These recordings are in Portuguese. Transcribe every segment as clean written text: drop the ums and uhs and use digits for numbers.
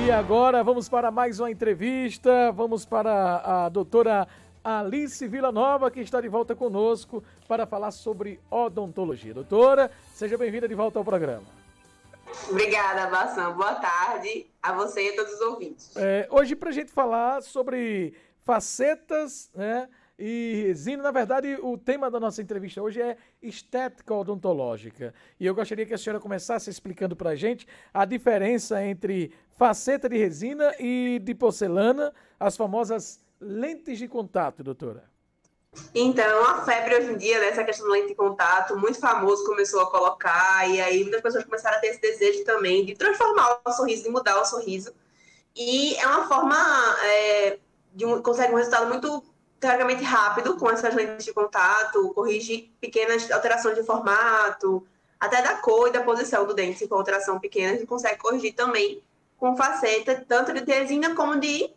E agora vamos para mais uma entrevista. Vamos para a doutora Alice Villanova, que está de volta conosco para falar sobre odontologia. Doutora, seja bem-vinda de volta ao programa. Obrigada, Bassan. Boa tarde a você e a todos os ouvintes. Hoje, para a gente falar sobre facetas, né, e resina, na verdade, o tema da nossa entrevista hoje é estética odontológica. E eu gostaria que a senhora começasse explicando para a gente a diferença entre faceta de resina e de porcelana, as famosas lentes de contato, doutora. Então, a febre hoje em dia, nessa questão da lente de contato, muito famoso começou a colocar, e aí muitas pessoas começaram a ter esse desejo também de transformar o sorriso, de mudar o sorriso. E é uma forma, consegue um resultado muito teoricamente rápido com essas lentes de contato, corrige pequenas alterações de formato, até da cor e da posição do dente, com alteração pequena, a gente consegue corrigir também com faceta, tanto de resina como de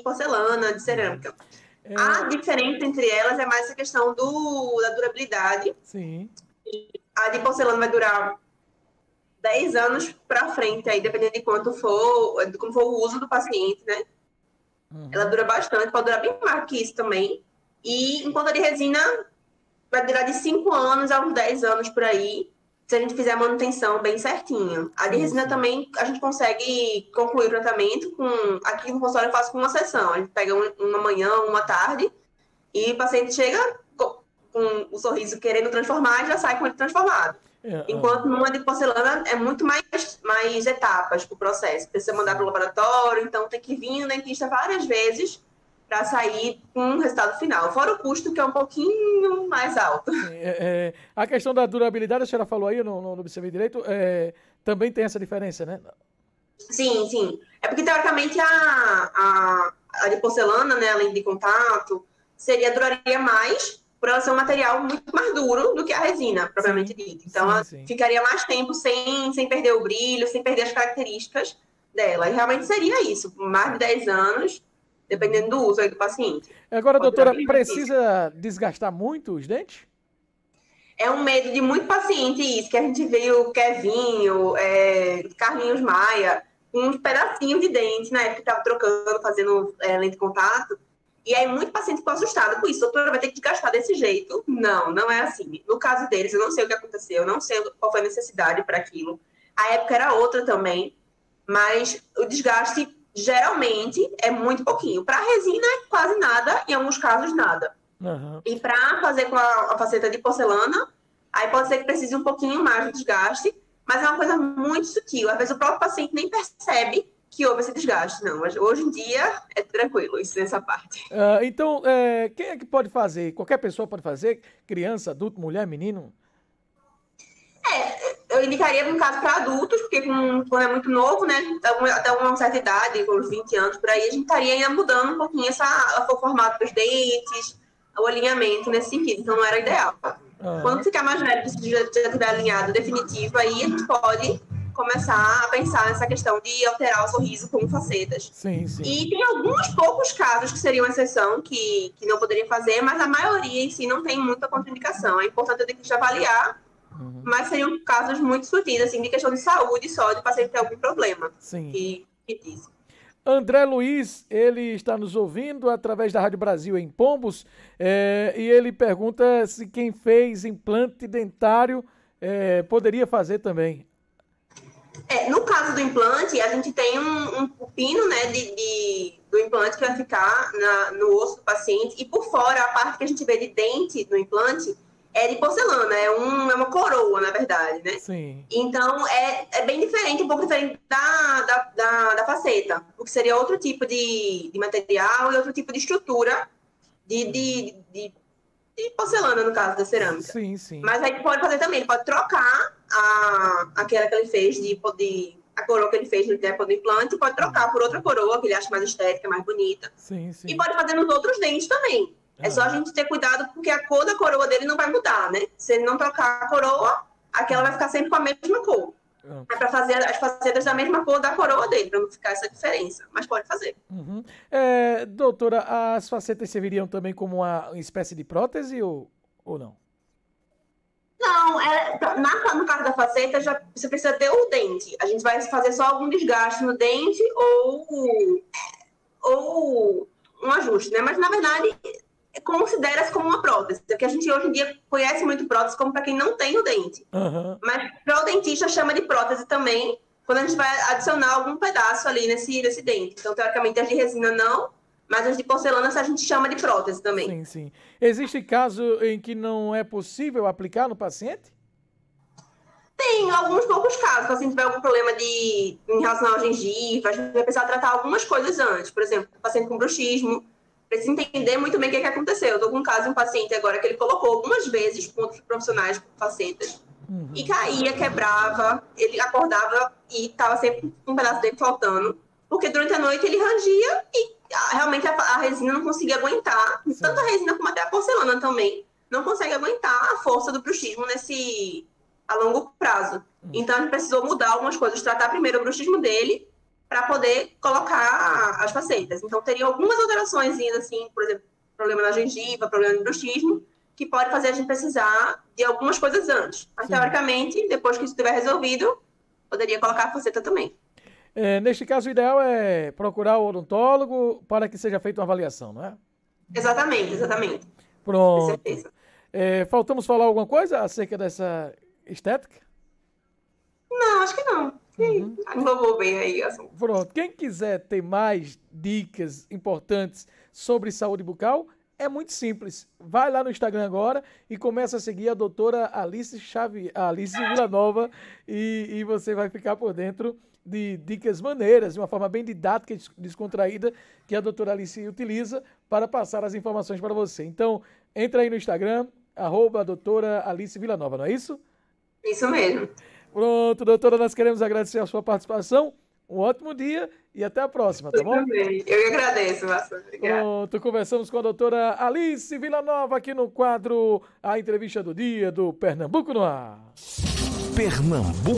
porcelana, de cerâmica. A diferença entre elas é mais a questão da durabilidade. Sim. A de porcelana vai durar 10 anos para frente, aí dependendo de como for o uso do paciente, né? Ela dura bastante, pode durar bem mais que isso também. E enquanto a de resina vai durar de 5 anos a uns 10 anos por aí, se a gente fizer a manutenção bem certinho. A de resina também, a gente consegue concluir o tratamento aqui no consultório eu faço com uma sessão. A gente pega uma manhã, uma tarde, e o paciente chega com o sorriso querendo transformar e já sai com ele transformado. Enquanto numa de porcelana é muito mais etapas para o processo. Precisa mandar para o laboratório, então tem que vir no dentista várias vezes para sair com um resultado final. Fora o custo, que é um pouquinho mais alto. A questão da durabilidade, a senhora falou aí, eu não observei direito, também tem essa diferença, né? Sim, sim. É porque, teoricamente, a de porcelana, né, além de contato, duraria mais por ela ser um material muito mais duro do que a resina, propriamente dita. Então, ela ficaria mais tempo sem perder o brilho, sem perder as características dela. E realmente seria isso, mais de 10 anos, dependendo do uso aí do paciente. Agora, doutora, precisa desgastar muito os dentes? É um medo de muito paciente isso, que a gente vê o Kevinho, Carlinhos Maia, com uns pedacinhos de dente, né, que estava trocando, fazendo lente de contato. E aí, muito paciente ficou assustado com isso. Doutora, vai ter que desgastar desse jeito? Não, não é assim. No caso deles, eu não sei o que aconteceu, eu não sei qual foi a necessidade para aquilo. A época era outra também, mas o desgaste, geralmente, é muito pouquinho. Para a resina, é quase nada, em alguns casos, nada. E para fazer com a faceta de porcelana, aí pode ser que precise um pouquinho mais de desgaste, mas é uma coisa muito sutil. Às vezes, o próprio paciente nem percebe que houve esse desgaste, não. Mas hoje em dia é tranquilo isso nessa parte. Então, quem é que pode fazer? Qualquer pessoa pode fazer? Criança, adulto, mulher, menino? Eu indicaria, no caso, para adultos, porque quando é muito novo, né, até uma certa idade, com uns 20 anos por aí, a gente estaria ainda mudando um pouquinho o formato dos dentes, o alinhamento nesse sentido, então não era ideal. Quando ficar mais velho, se já tiver alinhado definitivo, aí a gente pode começar a pensar nessa questão de alterar o sorriso com facetas. Sim, sim. E tem alguns poucos casos que seriam exceção, que não poderiam fazer, mas a maioria em si não tem muita contraindicação. É importante a gente avaliar, mas seriam casos muito sutis, assim, de questão de saúde só, de paciente ter algum problema. Sim. Que diz. André Luiz, ele está nos ouvindo através da Rádio Brasil em Pombos, e ele pergunta se quem fez implante dentário poderia fazer também. No caso do implante, a gente tem um pino, né, do implante que vai ficar no osso do paciente, e por fora, a parte que a gente vê de dente no implante é de porcelana, é uma coroa, na verdade, né? Sim. Então, é bem diferente, um pouco diferente da faceta, porque seria outro tipo de material e outro tipo de estrutura de porcelana, no caso da cerâmica. Sim, sim. Mas aí pode fazer também, ele pode trocar aquela que ele fez, a coroa que ele fez no implante, pode trocar por outra coroa, que ele acha mais estética, mais bonita. Sim, sim. E pode fazer nos outros dentes também. É só a gente ter cuidado, porque a cor da coroa dele não vai mudar, né? Se ele não trocar a coroa, aquela vai ficar sempre com a mesma cor. É para fazer as facetas da mesma cor da coroa dele, para não ficar essa diferença. Mas pode fazer. Doutora, as facetas serviriam também como uma espécie de prótese ou não? Não, no caso da faceta, você precisa ter o dente. A gente vai fazer só algum desgaste no dente ou um ajuste, né? Mas, na verdade, considera-se como uma prótese. Porque a gente, hoje em dia, conhece muito prótese como para quem não tem o dente. Uhum. Mas, para o dentista, chama de prótese também, quando a gente vai adicionar algum pedaço ali nesse dente. Então, teoricamente, as de resina não, mas as de porcelana a gente chama de prótese também. Sim, sim. Existe caso em que não é possível aplicar no paciente? Tem alguns poucos casos. Se a gente tiver algum problema em relação à gengiva, a gente vai precisar tratar algumas coisas antes. Por exemplo, paciente com bruxismo, precisa entender muito bem o que aconteceu. Eu estou com um caso de um paciente agora que ele colocou algumas vezes pontos profissionais com facetas. E caía, quebrava, ele acordava e estava sempre um pedaço dele faltando. Porque durante a noite ele rangia e realmente a resina não conseguia aguentar. Sim. Tanto a resina como até a porcelana também não consegue aguentar a força do bruxismo a longo prazo. Então a gente precisou mudar algumas coisas, tratar primeiro o bruxismo dele para poder colocar as facetas. Então teria algumas alterações, assim, por exemplo, problema na gengiva, problema no bruxismo, que pode fazer a gente precisar de algumas coisas antes. Mas, teoricamente, depois que isso estiver resolvido, poderia colocar a faceta também. Neste caso, o ideal é procurar o odontólogo para que seja feita uma avaliação, não é? Exatamente. Pronto. Com certeza. Faltamos falar alguma coisa acerca dessa estética? Não, acho que não. Englobou bem aí. Assim. Pronto. Quem quiser ter mais dicas importantes sobre saúde bucal, é muito simples. Vai lá no Instagram agora e começa a seguir a doutora Alice Villanova e você vai ficar por dentro de dicas maneiras, de uma forma bem didática e descontraída que a doutora Alice utiliza para passar as informações para você. Então, entra aí no Instagram, @doutora Alice Villanova, não é isso? Isso mesmo. Pronto, doutora, nós queremos agradecer a sua participação. Um ótimo dia e até a próxima, tá bom? Muito bem. Eu que agradeço, bastante. Obrigada. Pronto, conversamos com a doutora Alice Villanova aqui no quadro A Entrevista do Dia do Pernambuco no Ar. Pernambuco.